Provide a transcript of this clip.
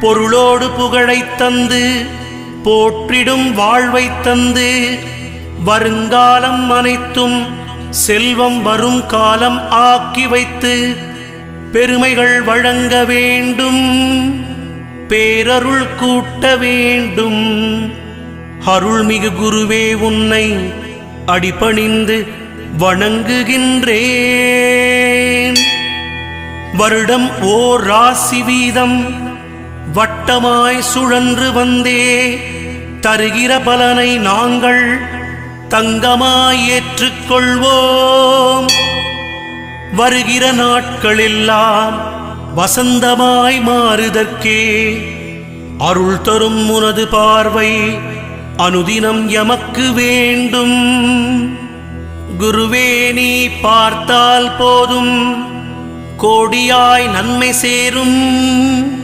பொருளோடு புகழைத் தந்து போற்றிடும் வாழ்வைத் தந்து வருங்காலம் அனைத்தும் செல்வம் வரும் காலம் ஆக்கி வைத்து பெருமைகள் வழங்க வேண்டும், பேரருள் கூட்ட வேண்டும். அருள்மிகு குருவே, உன்னை அடிபணிந்து வணங்குகின்றேன். வருடம் ஓர் ராசி வீதம் வட்டமாய் சுழன்று வந்தே தருகிற பலனை நாங்கள் தங்கமாய் ஏற்றுக்கொள்வோம். வருகிற நாட்களெல்லாம் வசந்தமாய் மாறுதற்கே அருள் தரும் உனது பார்வை அனுதினம் எமக்கு வேண்டும். குருவே, நீ பார்த்தால் போதும் கோடியாய் நன்மை சேரும்.